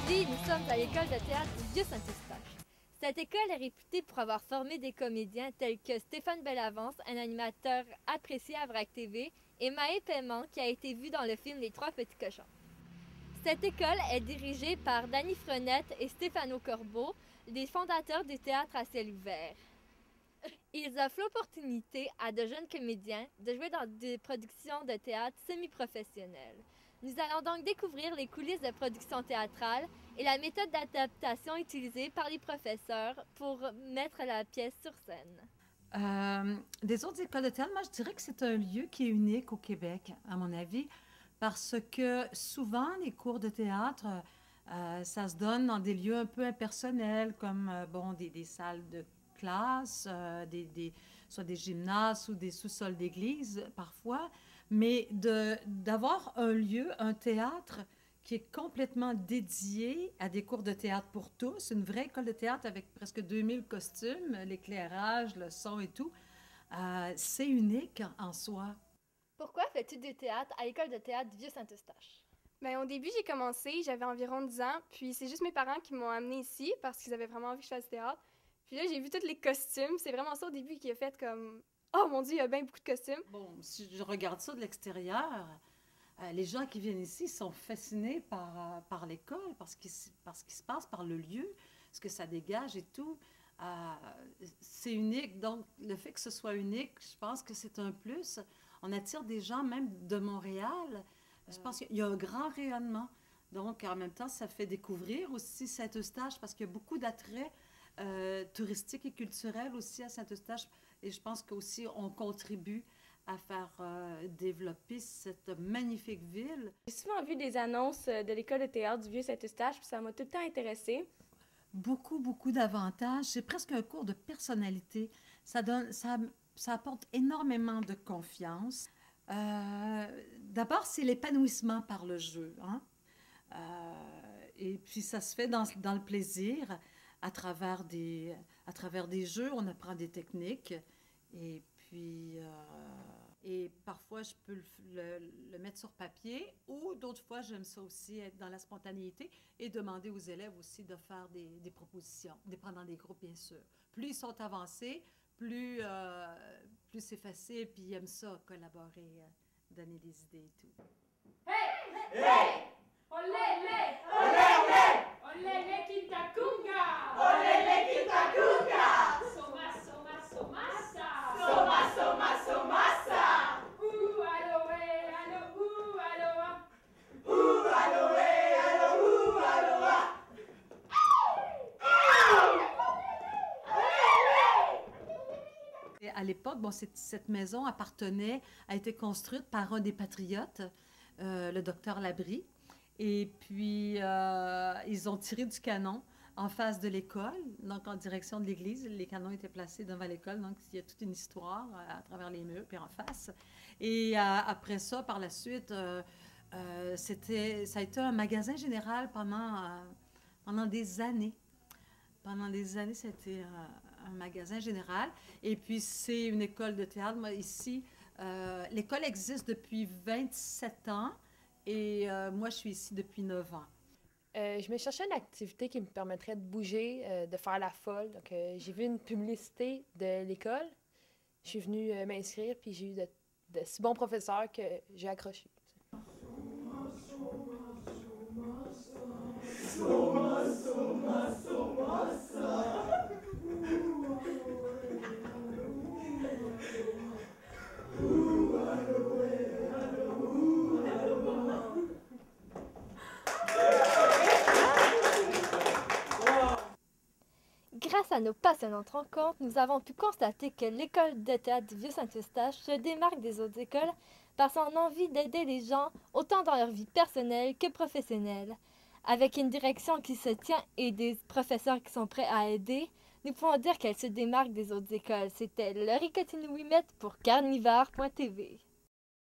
Aujourd'hui, nous sommes à l'école de théâtre du Vieux-Saint-Eustache. Cette école est réputée pour avoir formé des comédiens tels que Stéphane Bellavance, un animateur apprécié à VRAC TV, et Maë Paiement, qui a été vu dans le film Les Trois Petits Cochons. Cette école est dirigée par Dany Frenette et Stéphano Corbeau, les fondateurs du théâtre à ciel ouvert. Ils offrent l'opportunité à de jeunes comédiens de jouer dans des productions de théâtre semi-professionnelles. Nous allons donc découvrir les coulisses de production théâtrale et la méthode d'adaptation utilisée par les professeurs pour mettre la pièce sur scène. Des autres écoles de théâtre, moi je dirais que c'est un lieu qui est unique au Québec, à mon avis, parce que souvent les cours de théâtre, ça se donne dans des lieux un peu impersonnels, comme des salles de classe, soit des gymnases ou des sous-sols d'église parfois, mais d'avoir un lieu, un théâtre qui est complètement dédié à des cours de théâtre pour tous, une vraie école de théâtre avec presque 2000 costumes, l'éclairage, le son et tout, c'est unique en soi. Pourquoi fais-tu du théâtre à l'école de théâtre du Vieux-Saint-Eustache? Bien, au début, j'ai commencé, j'avais environ 10 ans, puis c'est juste mes parents qui m'ont amenée ici parce qu'ils avaient vraiment envie que je fasse du théâtre. Puis là, j'ai vu tous les costumes, c'est vraiment ça au début qui a fait comme « Oh mon Dieu, il y a bien beaucoup de costumes! » Bon, si je regarde ça de l'extérieur, les gens qui viennent ici sont fascinés par l'école, par ce qui se passe, par le lieu, ce que ça dégage et tout. C'est unique, donc le fait que ce soit unique, je pense que c'est un plus. On attire des gens même de Montréal. Je pense qu'il y a un grand rayonnement. Donc, en même temps, ça fait découvrir aussi Saint-Eustache parce qu'il y a beaucoup d'attraits touristiques et culturels aussi à Saint-Eustache. Et je pense qu'aussi, on contribue à faire développer cette magnifique ville. J'ai souvent vu des annonces de l'école de théâtre du Vieux-Saint-Eustache, puis ça m'a tout le temps intéressée. Beaucoup d'avantages. C'est presque un cours de personnalité. Ça apporte énormément de confiance. D'abord, c'est l'épanouissement par le jeu. Hein? Et puis, ça se fait dans le plaisir, à travers des jeux. On apprend des techniques. Et puis, et parfois, je peux le mettre sur papier. Ou d'autres fois, j'aime ça aussi, être dans la spontanéité et demander aux élèves aussi de faire des propositions, dépendant des groupes, bien sûr. Plus ils sont avancés, plus c'est facile, puis ils aiment ça, collaborer, donner des idées et tout. Hey! Hey! Olele! Olele! Olele Kintakunga! Olele Kintakunga! Soma, soma, somasa! Soma, soma, somasa! Ouh, aloe, alo, ouh, aloa! Ouh, aloe, alo, ouh, aloa! Et à l'époque, cette maison a été construite par un des patriotes, le docteur Labrie. Et puis, ils ont tiré du canon en face de l'école, donc en direction de l'église. Les canons étaient placés devant l'école, donc il y a toute une histoire à travers les murs, puis en face. Et après ça, par la suite, ça a été un magasin général pendant des années. Pendant des années, c'était un magasin général. Et puis, c'est une école de théâtre. Moi, ici, l'école existe depuis 27 ans. Et moi, je suis ici depuis 9 ans. Je me cherchais une activité qui me permettrait de bouger, de faire la folle. Donc, j'ai vu une publicité de l'école. Je suis venue m'inscrire, puis j'ai eu de si bons professeurs que j'ai accroché. Grâce à nos passionnantes rencontres, nous avons pu constater que l'école de théâtre du Vieux-Saint-Eustache se démarque des autres écoles par son envie d'aider les gens autant dans leur vie personnelle que professionnelle. Avec une direction qui se tient et des professeurs qui sont prêts à aider, nous pouvons dire qu'elle se démarque des autres écoles. C'était Laurie Cotine-Ouimet pour Carnivore.tv.